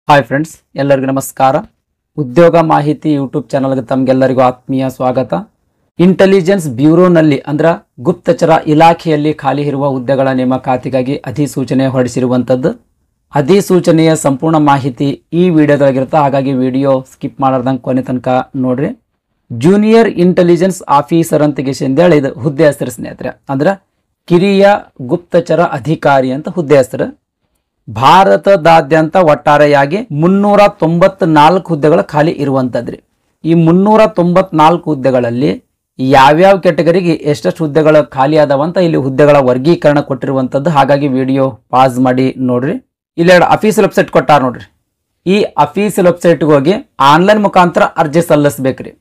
Hi friends, ಎಲ್ಲರಿಗೂ ನಮಸ್ಕಾರ. ಉದ್ಯೋಗ ಮಾಹಿತಿ ಯೂಟ್ಯೂಬ್ ಚಾನಲ್ಗೆ ತಮಗೆಲ್ಲರಿಗೂ ಆತ್ಮೀಯ ಸ್ವಾಗತ. ಇಂಟೆಲಿಜೆನ್ಸ್ ಬ್ಯೂರೋನಲ್ಲಿ ಅಂದ್ರೆ ಗುಪ್ತಚರ ಇಲಾಖೆಯಲ್ಲಿ ಖಾಲಿ ಇರುವ ಹುದ್ದೆಗಳ ನೇಮಕಾತಿಗಾಗಿ ಅಧಿಸೂಚನೆ ಹೊರಡಿಸಿರುವಂಥದ್ದು. ಅಧಿಸೂಚನೆಯ ಸಂಪೂರ್ಣ ಮಾಹಿತಿ ಈ ವಿಡಿಯೋದಾಗಿರುತ್ತೆ, ಹಾಗಾಗಿ ವಿಡಿಯೋ ಸ್ಕಿಪ್ ಮಾಡಾರ್ದಂಗೆ ಕೊನೆ ತನಕ ನೋಡ್ರಿ. ಜೂನಿಯರ್ ಇಂಟೆಲಿಜೆನ್ಸ್ ಆಫೀಸರ್ ಅಂತ ಹೇಳಿ ಇದು ಹುದ್ದೆ ಹೆಸರು ಸ್ನೇಹಿತರೆ. ಅಂದ್ರೆ ಕಿರಿಯ ಗುಪ್ತಚರ ಅಧಿಕಾರಿ ಅಂತ ಹುದ್ದೆ ಹೆಸರು. ಭಾರತದಾದ್ಯಂತ ಒಟ್ಟಾರೆಯಾಗಿ 394 ಹುದ್ದೆಗಳು ಖಾಲಿ ಇರುವಂತದ್ರಿ. ಈ 394 ಹುದ್ದೆಗಳಲ್ಲಿ ಯಾವ್ಯಾವ ಕೆಟಗರಿಗೆ ಎಷ್ಟೆಷ್ಟು ಹುದ್ದೆಗಳು ಖಾಲಿ ಆದವಂತ ಇಲ್ಲಿ ಹುದ್ದೆಗಳ ವರ್ಗೀಕರಣ ಕೊಟ್ಟಿರುವಂತದ್ದು. ಹಾಗಾಗಿ ವಿಡಿಯೋ ಪಾಸ್ ಮಾಡಿ ನೋಡ್ರಿ. ಇಲ್ಲಿ ಅಫೀಸಿಯಲ್ ವೆಬ್ಸೈಟ್ ಕೊಟ್ಟಾರ ನೋಡ್ರಿ. ಈ ಅಫೀಸಿಯಲ್ ವೆಬ್ಸೈಟ್ಗೆ ಹೋಗಿ ಆನ್ಲೈನ್ ಮುಖಾಂತರ ಅರ್ಜಿ ಸಲ್ಲಿಸಬೇಕ್ರಿ.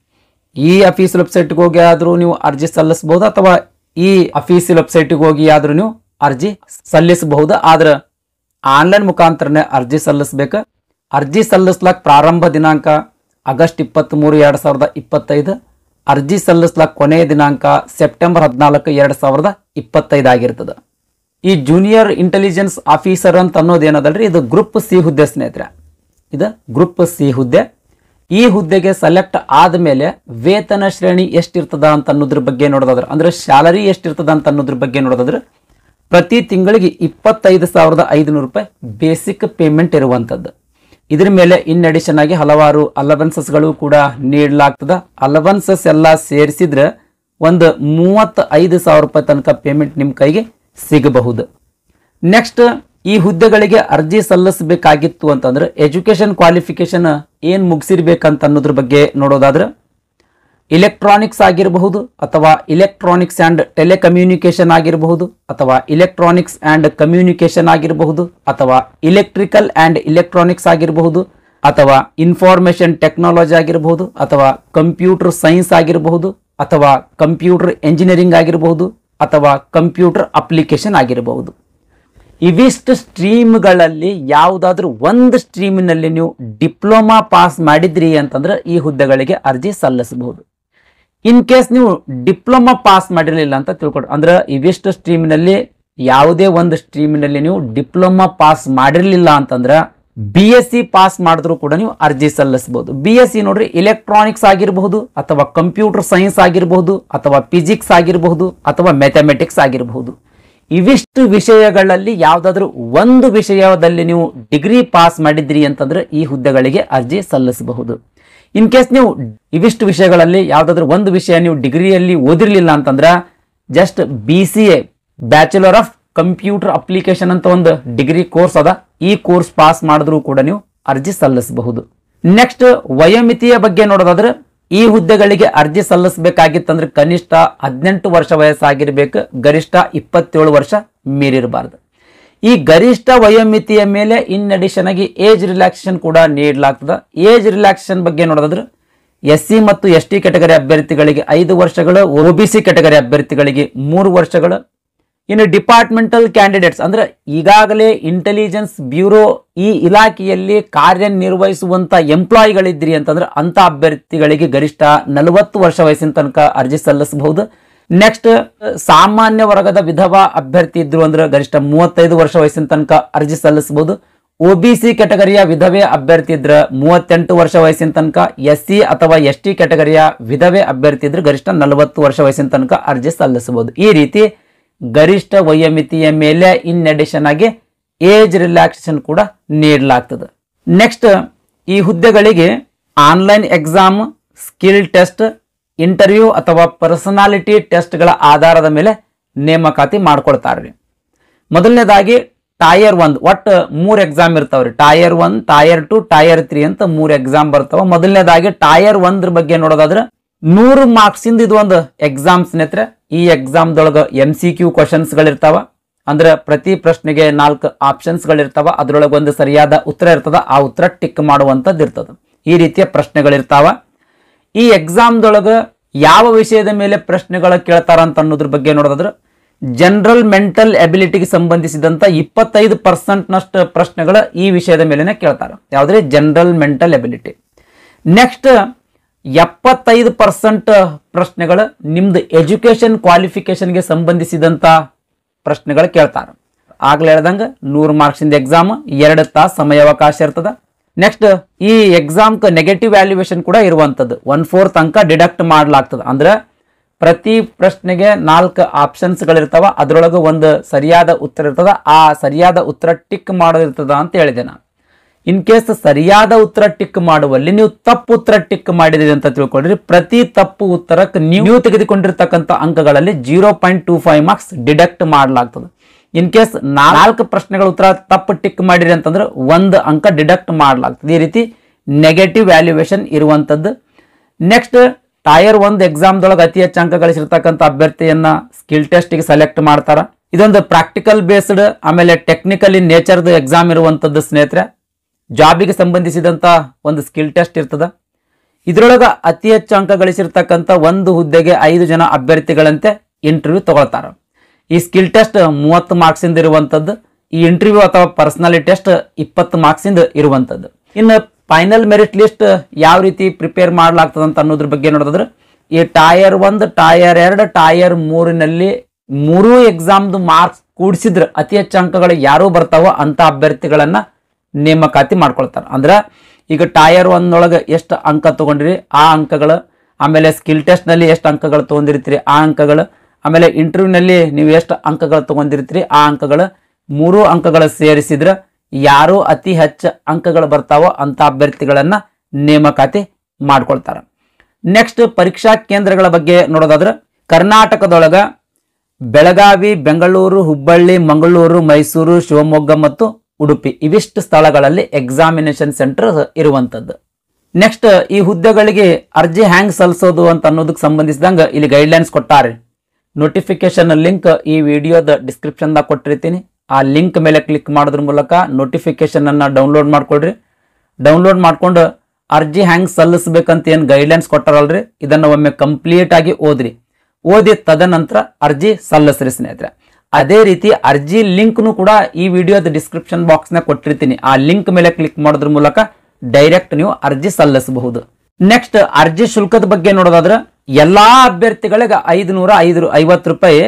ಈ ಅಫೀಸಿಯಲ್ ವೆಬ್ಸೈಟ್ಗೆ ಹೋಗಿ ಆದ್ರೂ ನೀವು ಅರ್ಜಿ ಸಲ್ಲಿಸಬಹುದು, ಅಥವಾ ಈ ಅಫೀಸಿಯಲ್ ವೆಬ್ಸೈಟ್ಗೆ ಹೋಗಿ ಆದ್ರೂ ನೀವು ಅರ್ಜಿ ಸಲ್ಲಿಸಬಹುದು. ಆದ್ರೆ ಆನ್ಲೈನ್ ಮುಖಾಂತರನೇ ಅರ್ಜಿ ಸಲ್ಲಿಸಬೇಕು. ಅರ್ಜಿ ಸಲ್ಲಿಸ್ಲಾಕ್ ಪ್ರಾರಂಭ ದಿನಾಂಕ ಆಗಸ್ಟ್ 23, 2025. ಅರ್ಜಿ ಸಲ್ಲಿಸ್ಲಾಕ್ ಕೊನೆಯ ದಿನಾಂಕ ಸೆಪ್ಟೆಂಬರ್ 14, 2025 ಆಗಿರ್ತದೆ. ಈ ಜೂನಿಯರ್ ಇಂಟೆಲಿಜೆನ್ಸ್ ಆಫೀಸರ್ ಅಂತ ಅನ್ನೋದು ಏನದಲ್ರಿ, ಇದು ಗ್ರೂಪ್ ಸಿ ಹುದ್ದೆ ಸ್ನೇಹಿತರೆ. ಇದು ಗ್ರೂಪ್ ಸಿ ಹುದ್ದೆ. ಈ ಹುದ್ದೆಗೆ ಸೆಲೆಕ್ಟ್ ಆದ್ಮೇಲೆ ವೇತನ ಶ್ರೇಣಿ ಎಷ್ಟಿರ್ತದ ಅಂತ ಅನ್ನೋದ್ರ ಬಗ್ಗೆ ನೋಡೋದಾದ್ರೆ, ಅಂದ್ರೆ ಸ್ಯಾಲರಿ ಎಷ್ಟಿರ್ತದ ಅಂತ ಅನ್ನೋದ್ರ ಬಗ್ಗೆ ನೋಡೋದಾದ್ರೆ, ಪ್ರತಿ ತಿಂಗಳಿಗೆ 25,500 ರೂಪಾಯಿ ಬೇಸಿಕ್ ಪೇಮೆಂಟ್ ಇರುವಂಥದ್ದು. ಇದ್ರ ಮೇಲೆ ಇನ್ ಅಡಿಷನ್ ಆಗಿ ಹಲವಾರು ಅಲವೆನ್ಸಸ್ಗಳು ಕೂಡ ನೀಡಲಾಗ್ತದ. ಅಲವೆನ್ಸಸ್ ಎಲ್ಲ ಸೇರಿಸಿದ್ರೆ ಒಂದು 35,000 ರೂಪಾಯಿ ತನಕ ಪೇಮೆಂಟ್ ನಿಮ್ಮ ಕೈಗೆ ಸಿಗಬಹುದು. ನೆಕ್ಸ್ಟ್, ಈ ಹುದ್ದೆಗಳಿಗೆ ಅರ್ಜಿ ಸಲ್ಲಿಸಬೇಕಾಗಿತ್ತು ಅಂತಂದ್ರೆ ಎಜುಕೇಶನ್ ಕ್ವಾಲಿಫಿಕೇಶನ್ ಏನ್ ಮುಗಿಸಿರ್ಬೇಕಂತ ಅನ್ನೋದ್ರ ಬಗ್ಗೆ ನೋಡೋದಾದ್ರೆ, ಇಲೆಕ್ಟ್ರಾನಿಕ್ಸ್ ಆಗಿರಬಹುದು, ಅಥವಾ ಇಲೆಕ್ಟ್ರಾನಿಕ್ಸ್ ಆ್ಯಂಡ್ ಟೆಲಿಕಮ್ಯುನಿಕೇಶನ್ ಆಗಿರಬಹುದು, ಅಥವಾ ಇಲೆಕ್ಟ್ರಾನಿಕ್ಸ್ ಆ್ಯಂಡ್ ಕಮ್ಯುನಿಕೇಶನ್ ಆಗಿರಬಹುದು, ಅಥವಾ ಇಲೆಕ್ಟ್ರಿಕಲ್ ಆ್ಯಂಡ್ ಇಲೆಕ್ಟ್ರಾನಿಕ್ಸ್ ಆಗಿರಬಹುದು, ಅಥವಾ ಇನ್ಫಾರ್ಮೇಶನ್ ಟೆಕ್ನಾಲಜಿ ಆಗಿರಬಹುದು, ಅಥವಾ ಕಂಪ್ಯೂಟರ್ ಸೈನ್ಸ್ ಆಗಿರಬಹುದು, ಅಥವಾ ಕಂಪ್ಯೂಟರ್ ಎಂಜಿನಿಯರಿಂಗ್ ಆಗಿರಬಹುದು, ಅಥವಾ ಕಂಪ್ಯೂಟರ್ ಅಪ್ಲಿಕೇಶನ್ ಆಗಿರಬಹುದು. ಇವಿಷ್ಟು ಸ್ಟ್ರೀಮ್ಗಳಲ್ಲಿ ಯಾವುದಾದ್ರೂ ಒಂದು ಸ್ಟ್ರೀಮಿನಲ್ಲಿ ನೀವು ಡಿಪ್ಲೊಮಾ ಪಾಸ್ ಮಾಡಿದ್ರಿ ಅಂತಂದ್ರೆ ಈ ಹುದ್ದೆಗಳಿಗೆ ಅರ್ಜಿ ಸಲ್ಲಿಸಬಹುದು. ಇನ್ ಕೇಸ್ ನೀವು ಡಿಪ್ಲೊಮಾ ಪಾಸ್ ಮಾಡಿರಲಿಲ್ಲ ಅಂತ ತಿಳ್ಕೊಡ್ರಿ, ಅಂದ್ರೆ ಇವಿಷ್ಟು ಸ್ಟ್ರೀಮಿನಲ್ಲಿ ಯಾವುದೇ ಒಂದು ಸ್ಟ್ರೀಮಿನಲ್ಲಿ ನೀವು ಡಿಪ್ಲೊಮಾ ಪಾಸ್ ಮಾಡಿರಲಿಲ್ಲ ಅಂತಂದ್ರೆ BSc ಪಾಸ್ ಮಾಡಿದ್ರು ಕೂಡ ನೀವು ಅರ್ಜಿ ಸಲ್ಲಿಸಬಹುದು. BSc ನೋಡ್ರಿ, ಇಲೆಕ್ಟ್ರಾನಿಕ್ಸ್ ಆಗಿರಬಹುದು, ಅಥವಾ ಕಂಪ್ಯೂಟರ್ ಸೈನ್ಸ್ ಆಗಿರಬಹುದು, ಅಥವಾ ಫಿಸಿಕ್ಸ್ ಆಗಿರಬಹುದು, ಅಥವಾ ಮ್ಯಾಥಮೆಟಿಕ್ಸ್ ಆಗಿರಬಹುದು. ಇವಿಷ್ಟು ವಿಷಯಗಳಲ್ಲಿ ಯಾವುದಾದ್ರೂ ಒಂದು ವಿಷಯದಲ್ಲಿ ನೀವು ಡಿಗ್ರಿ ಪಾಸ್ ಮಾಡಿದ್ರಿ ಅಂತಂದ್ರೆ ಈ ಹುದ್ದೆಗಳಿಗೆ ಅರ್ಜಿ ಸಲ್ಲಿಸಬಹುದು. ಇನ್ ಕೇಸ್ ನೀವು ಇವಿಷ್ಟು ವಿಷಯಗಳಲ್ಲಿ ಯಾವುದಾದ್ರೂ ಒಂದು ವಿಷಯ ನೀವು ಡಿಗ್ರಿಯಲ್ಲಿ ಓದಿರ್ಲಿಲ್ಲ ಅಂತಂದ್ರೆ just BCA bachelor of computer application ಅಂತ ಒಂದು ಡಿಗ್ರಿ ಕೋರ್ಸ್ ಅದ, ಈ ಕೋರ್ಸ್ ಪಾಸ್ ಮಾಡಿದ್ರು ಕೂಡ ನೀವು ಅರ್ಜಿ ಸಲ್ಲಿಸಬಹುದು. ನೆಕ್ಸ್ಟ್, ವಯೋಮಿತಿಯ ಬಗ್ಗೆ ನೋಡೋದಾದ್ರೆ, ಈ ಹುದ್ದೆಗಳಿಗೆ ಅರ್ಜಿ ಸಲ್ಲಿಸಬೇಕಾಗಿತ್ತಂದ್ರೆ ಕನಿಷ್ಠ 18 ವರ್ಷ ವಯಸ್ಸಾಗಿರ್ಬೇಕು, ಗರಿಷ್ಠ 27 ವರ್ಷ ಮೀರಿರಬಾರ್ದು. ಈ ಗರಿಷ್ಠ ವಯೋಮಿತಿಯ ಮೇಲೆ ಇನ್ ಅಡಿಷನ್ ಆಗಿ ಏಜ್ ರಿಲ್ಯಾಕ್ಸೇಷನ್ ಕೂಡ ನೀಡಲಾಗ್ತದೆ. ಏಜ್ ರಿಲ್ಯಾಕ್ಸೇಷನ್ ಬಗ್ಗೆ ನೋಡೋದಾದ್ರೆ SC ಮತ್ತು ST ಕೆಟಗರಿ ಅಭ್ಯರ್ಥಿಗಳಿಗೆ 5 ವರ್ಷಗಳು, OBC ಕೆಟಗರಿ ಅಭ್ಯರ್ಥಿಗಳಿಗೆ 3 ವರ್ಷಗಳು. ಇನ್ನು ಡಿಪಾರ್ಟ್ಮೆಂಟಲ್ ಕ್ಯಾಂಡಿಡೇಟ್ಸ್ ಅಂದ್ರೆ ಈಗಾಗಲೇ ಇಂಟೆಲಿಜೆನ್ಸ್ ಬ್ಯೂರೋ ಈ ಇಲಾಖೆಯಲ್ಲಿ ಕಾರ್ಯನಿರ್ವಹಿಸುವಂತ ಎಂಪ್ಲಾಯಿಗಳಿದ್ರಿ ಅಂತಂದ್ರೆ ಅಂತ ಅಭ್ಯರ್ಥಿಗಳಿಗೆ ಗರಿಷ್ಠ 40 ವರ್ಷ ವಯಸ್ಸಿನ ತನಕ ಅರ್ಜಿ ಸಲ್ಲಿಸಬಹುದು. ನೆಕ್ಸ್ಟ್, ಸಾಮಾನ್ಯ ವರ್ಗದ ವಿಧವಾ ಅಭ್ಯರ್ಥಿ ಇದ್ರು ಅಂದ್ರೆ ಗರಿಷ್ಠ 35 ವರ್ಷ ವಯಸ್ಸಿನ ತನಕ ಅರ್ಜಿ ಸಲ್ಲಿಸಬಹುದು. OBC ಕೆಟಗರಿಯ ವಿಧವೆ ಅಭ್ಯರ್ಥಿ ಇದ್ರೆ 38 ವರ್ಷ ವಯಸ್ಸಿನ ತನಕ, SC ಅಥವಾ ST ಕೆಟಗರಿಯ ವಿಧವೆ ಅಭ್ಯರ್ಥಿ ಇದ್ರೆ ಗರಿಷ್ಠ 40 ವರ್ಷ ವಯಸ್ಸಿನ ತನಕ ಅರ್ಜಿ ಸಲ್ಲಿಸಬಹುದು. ಈ ರೀತಿ ಗರಿಷ್ಠ ವಯೋಮಿತಿಯ ಮೇಲೆ ಇನ್ ಅಡಿಷನ್ ಆಗಿ ಏಜ್ ರಿಲ್ಯಾಕ್ಸೇಷನ್ ಕೂಡ ನೀಡಲಾಗ್ತದೆ. ನೆಕ್ಸ್ಟ್, ಈ ಹುದ್ದೆಗಳಿಗೆ online exam, skill test, interview ಅಥವಾ ಪರ್ಸನಾಲಿಟಿ ಟೆಸ್ಟ್ಗಳ ಆಧಾರದ ಮೇಲೆ ನೇಮಕಾತಿ ಮಾಡ್ಕೊಳ್ತಾರ್ರಿ. ಮೊದಲನೇದಾಗಿ ಟೈರ್ 1, ಒಟ್ಟು 3 ಎಕ್ಸಾಮ್ ಇರ್ತಾವ್ರಿ. ಟೈರ್ 1, ಟೈರ್ 2, ಟೈರ್ 3 ಅಂತ 3 ಎಕ್ಸಾಮ್ ಬರ್ತಾವ. ಮೊದಲನೇದಾಗಿ ಟೈರ್ 1 ಬಗ್ಗೆ ನೋಡೋದಾದ್ರೆ 100 ಮಾರ್ಕ್ಸ್ ಇಂದ ಇದು ಒಂದು ಎಕ್ಸಾಮ್ ಸ್ನೇಹಿತರೆ. ಈ ಎಕ್ಸಾಮ್ ದೊಳಗ MCQ ಕ್ವಶನ್ಸ್ ಗಳಿರ್ತಾವ. ಅಂದ್ರೆ ಪ್ರತಿ ಪ್ರಶ್ನೆಗೆ 4 ಆಪ್ಷನ್ಸ್ ಗಳಿರ್ತಾವ, ಅದ್ರೊಳಗೆ ಒಂದು ಸರಿಯಾದ ಉತ್ತರ ಇರ್ತದ, ಆ ಉತ್ತರ ಟಿಕ್ ಮಾಡುವಂತದ್ದು ಇರ್ತದ. ಈ ರೀತಿಯ ಪ್ರಶ್ನೆಗಳಿರ್ತಾವ. ಈ ಎಕ್ಸಾಮ್ ದೊಳಗ ಯಾವ ವಿಷಯದ ಮೇಲೆ ಪ್ರಶ್ನೆಗಳು ಕೇಳ್ತಾರ ಅಂತ ಅನ್ನೋದ್ರ ಬಗ್ಗೆ ನೋಡೋದಾದ್ರೆ, ಜನರಲ್ ಮೆಂಟಲ್ ಎಬಿಲಿಟಿಗೆ ಸಂಬಂಧಿಸಿದಂತ 25% ನಷ್ಟು ಪ್ರಶ್ನೆಗಳು ಈ ವಿಷಯದ ಮೇಲೆನೆ ಕೇಳ್ತಾರ. ಯಾವ್ದ್ರೆ ಜನರಲ್ ಮೆಂಟಲ್ ಎಬಿಲಿಟಿ. ನೆಕ್ಸ್ಟ್, 75% ಪ್ರಶ್ನೆಗಳು ನಿಮ್ದು ಎಜುಕೇಶನ್ ಕ್ವಾಲಿಫಿಕೇಶನ್ಗೆ ಸಂಬಂಧಿಸಿದಂತ ಪ್ರಶ್ನೆಗಳು ಕೇಳ್ತಾರೆ. ಆಗ್ಲೇ ಹೇಳ್ದಂಗೆ 100 ಮಾರ್ಕ್ಸ್ ಇಂದ ಎಕ್ಸಾಮ್, 2 ತಾಸು ಸಮಯಾವಕಾಶ ಇರ್ತದ. ನೆಕ್ಸ್ಟ್ ಈ ಎಕ್ಸಾಮ್ ನೆಗೆಟಿವ್ ವ್ಯಾಲ್ಯೂಯೇಷನ್ ಕೂಡ ಇರುವಂತದ್ದು 1/4 ಅಂಕ ಡಿಡಕ್ಟ್ ಮಾಡಲಾಗ್ತದೆ. ಅಂದ್ರೆ ಪ್ರತಿ ಪ್ರಶ್ನೆಗೆ 4 ಆಪ್ಷನ್ಸ್ಗಳಿರ್ತಾವ, ಅದರೊಳಗೆ ಒಂದು ಸರಿಯಾದ ಉತ್ತರ ಇರ್ತದ. ಆ ಸರಿಯಾದ ಉತ್ತರ ಟಿಕ್ ಮಾಡೋದಿರ್ತದ ಅಂತ ಹೇಳಿದೆ ನಾನು. ಇನ್ ಕೇಸ್ ಸರಿಯಾದ ಉತ್ತರ ಟಿಕ್ ಮಾಡುವಲ್ಲಿ ನೀವು ತಪ್ಪು ಉತ್ತರ ಟಿಕ್ ಮಾಡಿದಿರಿ ಅಂತ ತಿಳ್ಕೊಳ್ರಿ, ಪ್ರತಿ ತಪ್ಪು ಉತ್ತರಕ್ಕೆ ನೀವು ತೆಗೆದುಕೊಂಡಿರ್ತಕ್ಕಂಥ ಅಂಕಗಳಲ್ಲಿ 0.25 ಮಾರ್ಕ್ಸ್ ಡಿಡಕ್ಟ್ ಮಾಡಲಾಗ್ತದೆ. ಇನ್ ಕೇಸ್ 4 ಪ್ರಶ್ನೆಗಳ ಉತ್ತರ ತಪ್ಪು ಟಿಕ್ ಮಾಡಿರಿ ಅಂತಂದ್ರೆ 1 ಅಂಕ ಡಿಡಕ್ಟ್ ಮಾಡಲಾಗ್ತದೆ. ಈ ರೀತಿ ನೆಗೆಟಿವ್ ವ್ಯಾಲ್ಯೂಯೇಷನ್ ಇರುವಂತದ್ದು. ನೆಕ್ಸ್ಟ್ ಟೈರ್ 1 ಎಕ್ಸಾಮ್ದೊಳಗೆ ಅತಿ ಹೆಚ್ಚು ಅಂಕ ಗಳಿಸಿರ್ತಕ್ಕಂಥ ಅಭ್ಯರ್ಥಿಯನ್ನ ಸ್ಕಿಲ್ ಟೆಸ್ಟ್ಗೆ ಸೆಲೆಕ್ಟ್ ಮಾಡ್ತಾರ. ಇದೊಂದು ಪ್ರಾಕ್ಟಿಕಲ್ ಬೇಸ್ಡ್ ಆಮೇಲೆ ಟೆಕ್ನಿಕಲ್ ಇನ್ ನೇಚರ್ದು ಎಕ್ಸಾಮ್ ಇರುವಂತದ್ದು ಸ್ನೇಹಿತರೆ. ಜಾಬಿಗೆ ಸಂಬಂಧಿಸಿದಂತ ಒಂದು ಸ್ಕಿಲ್ ಟೆಸ್ಟ್ ಇರ್ತದ. ಇದರೊಳಗ ಅತಿ ಹೆಚ್ಚು ಅಂಕ ಗಳಿಸಿರ್ತಕ್ಕಂಥ ಒಂದು ಹುದ್ದೆಗೆ 5 ಜನ ಅಭ್ಯರ್ಥಿಗಳಂತೆ ಇಂಟರ್ವ್ಯೂ ತಗೊಳ್ತಾರ. ಈ ಸ್ಕಿಲ್ ಟೆಸ್ಟ್ 30 ಮಾರ್ಕ್ಸ್ ಇಂದ ಇರುವಂತದ್ದು. ಈ ಇಂಟರ್ವ್ಯೂ ಅಥವಾ ಪರ್ಸನಾಲಿಟಿ ಟೆಸ್ಟ್ 20 ಮಾರ್ಕ್ಸ್ ಇಂದ ಇರುವಂತದ್ದು. ಇನ್ನು ಫೈನಲ್ ಮೆರಿಟ್ ಲಿಸ್ಟ್ ಯಾವ ರೀತಿ ಪ್ರಿಪೇರ್ ಮಾಡಲಾಗ್ತದೆ ಅಂತ ಅನ್ನೋದ್ರ ಬಗ್ಗೆ ನೋಡಿದ್ರೆ, ಈ ಟೈರ್ 1, ಟೈರ್ 2, ಟೈರ್ 3ನಲ್ಲಿ 3 ಎಕ್ಸಾಮ್ದು ಮಾರ್ಕ್ಸ್ ಕೂಡಿಸಿದ್ರೆ ಅತಿ ಹೆಚ್ಚು ಅಂಕಗಳು ಯಾರು ಬರ್ತಾವೋ ಅಂತ ಅಭ್ಯರ್ಥಿಗಳನ್ನ ನೇಮಕಾತಿ ಮಾಡ್ಕೊಳ್ತಾರೆ. ಅಂದ್ರೆ ಈಗ ಟೈರ್ 1 ಎಷ್ಟು ಅಂಕ ತಗೊಂಡ್ರಿ ಆ ಅಂಕಗಳು, ಆಮೇಲೆ ಸ್ಕಿಲ್ ಟೆಸ್ಟ್ ನಲ್ಲಿ ಎಷ್ಟು ಅಂಕಗಳು ತಗೊಂಡಿರ್ತೀರಿ ಆ ಅಂಕಗಳು, ಆಮೇಲೆ ಇಂಟರ್ವ್ಯೂ ನಲ್ಲಿ ನೀವು ಎಷ್ಟು ಅಂಕಗಳು ತಗೊಂಡಿರ್ತೀರಿ ಆ ಅಂಕಗಳು, 3 ಅಂಕಗಳು ಸೇರಿಸಿದ್ರೆ ಯಾರು ಅತಿ ಹೆಚ್ಚು ಅಂಕಗಳು ಬರ್ತಾವೋ ಅಂತ ಅಭ್ಯರ್ಥಿಗಳನ್ನ ನೇಮಕಾತಿ ಮಾಡ್ಕೊಳ್ತಾರೆ. ನೆಕ್ಸ್ಟ್ ಪರೀಕ್ಷಾ ಕೇಂದ್ರಗಳ ಬಗ್ಗೆ ನೋಡೋದಾದ್ರೆ, ಕರ್ನಾಟಕದೊಳಗ ಬೆಳಗಾವಿ, ಬೆಂಗಳೂರು, ಹುಬ್ಬಳ್ಳಿ, ಮಂಗಳೂರು, ಮೈಸೂರು, ಶಿವಮೊಗ್ಗ ಮತ್ತು ಉಡುಪಿ ಇವಿಷ್ಟು ಸ್ಥಳಗಳಲ್ಲಿ ಎಕ್ಸಾಮಿನೇಷನ್ ಸೆಂಟರ್ ಇರುವಂತದ್ದು. ನೆಕ್ಸ್ಟ್ ಈ ಹುದ್ದೆಗಳಿಗೆ ಅರ್ಜಿ ಹ್ಯಾಂಗ್ ಸಲ್ಲಿಸೋದು ಅಂತ ಅನ್ನೋದಕ್ಕೆ ಸಂಬಂಧಿಸಿದಂಗ ಇಲ್ಲಿ ಗೈಡ್ಲೈನ್ಸ್ ಕೊಟ್ಟಾರೆ. ನೋಟಿಫಿಕೇಶನ್ ಲಿಂಕ್ ಈ ವಿಡಿಯೋದ ಡಿಸ್ಕ್ರಿಪ್ಷನ್ ದಾಗ ಕೊಟ್ಟಿರ್ತೀನಿ. ಆ ಲಿಂಕ್ ಮೇಲೆ ಕ್ಲಿಕ್ ಮಾಡೋದ್ರ ಮೂಲಕ ನೋಟಿಫಿಕೇಶನ್ ಅನ್ನ ಡೌನ್ಲೋಡ್ ಮಾಡ್ಕೊಳ್ರಿ. ಡೌನ್ಲೋಡ್ ಮಾಡ್ಕೊಂಡು ಅರ್ಜಿ ಹ್ಯಾಂಗ್ ಸಲ್ಲಿಸಬೇಕಂತ ಏನು ಗೈಡ್ಲೈನ್ಸ್ ಕೊಟ್ಟಾರಲ್ರಿ, ಇದನ್ನ ಒಮ್ಮೆ ಕಂಪ್ಲೀಟ್ ಆಗಿ ಓದಿ ತದನಂತರ ಅರ್ಜಿ ಸಲ್ಲಿಸ್ರಿ ಸ್ನೇಹಿತರೆ. ಅದೇ ರೀತಿ ಅರ್ಜಿ ಲಿಂಕ್ನು ಕೂಡ ಈ ವಿಡಿಯೋದ ಡಿಸ್ಕ್ರಿಪ್ಷನ್ ಬಾಕ್ಸ್ ನ ಕೊಟ್ಟಿರ್ತೀನಿ. ಆ ಲಿಂಕ್ ಮೇಲೆ ಕ್ಲಿಕ್ ಮಾಡೋದ್ರ ಮೂಲಕ ಡೈರೆಕ್ಟ್ ನೀವು ಅರ್ಜಿ ಸಲ್ಲಿಸಬಹುದು. ನೆಕ್ಸ್ಟ್ ಅರ್ಜಿ ಶುಲ್ಕದ ಬಗ್ಗೆ ನೋಡೋದಾದ್ರೆ, ಎಲ್ಲಾ ಅಭ್ಯರ್ಥಿಗಳಿಗೆ 550 ರೂಪಾಯಿ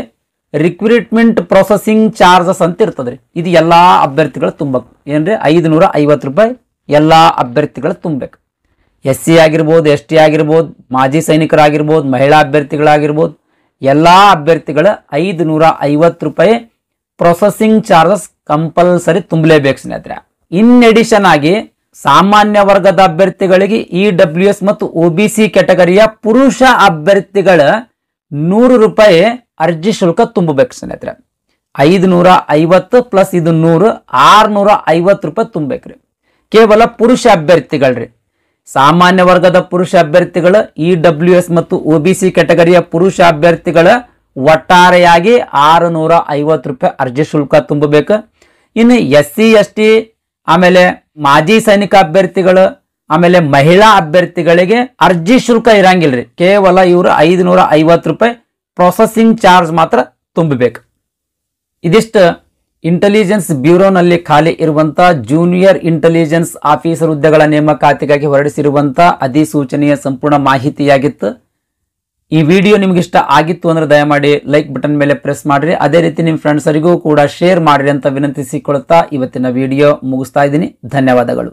ರಿಕ್ರೂಟ್ಮೆಂಟ್ ಪ್ರೊಸೆಸಿಂಗ್ ಚಾರ್ಜಸ್ ಅಂತ ಇರ್ತದ್ರಿ. ಇದು ಎಲ್ಲಾ ಅಭ್ಯರ್ಥಿಗಳು ತುಂಬಬೇಕು. ಏನ್ರಿ 550 ರೂಪಾಯಿ ಎಲ್ಲಾ ಅಭ್ಯರ್ಥಿಗಳು ತುಂಬಬೇಕು. SC ಆಗಿರ್ಬೋದು, ST ಆಗಿರ್ಬೋದು, ಮಾಜಿ ಸೈನಿಕರಾಗಿರ್ಬೋದು, ಮಹಿಳಾ ಅಭ್ಯರ್ಥಿಗಳಾಗಿರ್ಬೋದು, ಎಲ್ಲಾ ಅಭ್ಯರ್ಥಿಗಳು 550 ರೂಪಾಯಿ ಪ್ರೊಸೆಸಿಂಗ್ ಚಾರ್ಜಸ್ ಕಂಪಲ್ಸರಿ ತುಂಬಲೇಬೇಕು ಸ್ನೇಹಿತರೆ. ಇನ್ ಎಡಿಷನ್ ಆಗಿ ಸಾಮಾನ್ಯ ವರ್ಗದ ಅಭ್ಯರ್ಥಿಗಳಿಗೆ EWS ಮತ್ತು OBC ಕ್ಯಾಟಗರಿಯ ಪುರುಷ ಅಭ್ಯರ್ಥಿಗಳ 100 ರೂಪಾಯಿ ಅರ್ಜಿ ಶುಲ್ಕ ತುಂಬಬೇಕು ಸ್ನೇಹಿತರೆ. 550 ಪ್ಲಸ್ ಇದು 100, 650 ರೂಪಾಯಿ ತುಂಬಬೇಕ್ರಿ. ಕೇವಲ ಪುರುಷ ಅಭ್ಯರ್ಥಿಗಳ್ರಿ. ಸಾಮಾನ್ಯ ವರ್ಗದ ಪುರುಷ ಅಭ್ಯರ್ಥಿಗಳ EWS ಮತ್ತು OBC ಕ್ಯಾಟಗರಿಯ ಪುರುಷ ಅಭ್ಯರ್ಥಿಗಳ ಒಟ್ಟಾರೆಯಾಗಿ 650 ರೂಪಾಯಿ ಅರ್ಜಿ ಶುಲ್ಕ ತುಂಬಬೇಕು. ಇನ್ನು SC ST ಆಮೇಲೆ ಮಾಜಿ ಸೈನಿಕ ಅಭ್ಯರ್ಥಿಗಳು ಆಮೇಲೆ ಮಹಿಳಾ ಅಭ್ಯರ್ಥಿಗಳಿಗೆ ಅರ್ಜಿ ಶುಲ್ಕ ಇರಂಗಿಲ್ರಿ. ಕೇವಲ ಇವರು 550 ರೂಪಾಯಿ ಪ್ರೊಸೆಸಿಂಗ್ ಚಾರ್ಜ್ ಮಾತ್ರ ತುಂಬಬೇಕು. ಇದಿಷ್ಟು ಇಂಟೆಲಿಜೆನ್ಸ್ ಬ್ಯೂರೋನಲ್ಲಿ ಖಾಲಿ ಇರುವಂತಹ ಜೂನಿಯರ್ ಇಂಟೆಲಿಜೆನ್ಸ್ ಆಫೀಸರ್ ಹುದ್ದೆಗಳ ನೇಮಕಾತಿಗಾಗಿ ಹೊರಡಿಸಿರುವಂತಹ ಅಧಿಸೂಚನೆಯ ಸಂಪೂರ್ಣ ಮಾಹಿತಿಯಾಗಿತ್ತು. ಈ ವಿಡಿಯೋ ನಿಮ್ಗೆ ಇಷ್ಟ ಆಗಿತ್ತು ಅಂದ್ರೆ ದಯಮಾಡಿ ಲೈಕ್ ಬಟನ್ ಮೇಲೆ ಪ್ರೆಸ್ ಮಾಡ್ರಿ. ಅದೇ ರೀತಿ ನಿಮ್ಮ ಫ್ರೆಂಡ್ಸರಿಗೂ ಕೂಡ ಶೇರ್ ಮಾಡ್ರಿ ಅಂತ ವಿನಂತಿಸಿಕೊಳ್ತಾ ಇವತ್ತಿನ ವಿಡಿಯೋ ಮುಗಿಸ್ತಾ ಇದ್ದೀನಿ. ಧನ್ಯವಾದಗಳು.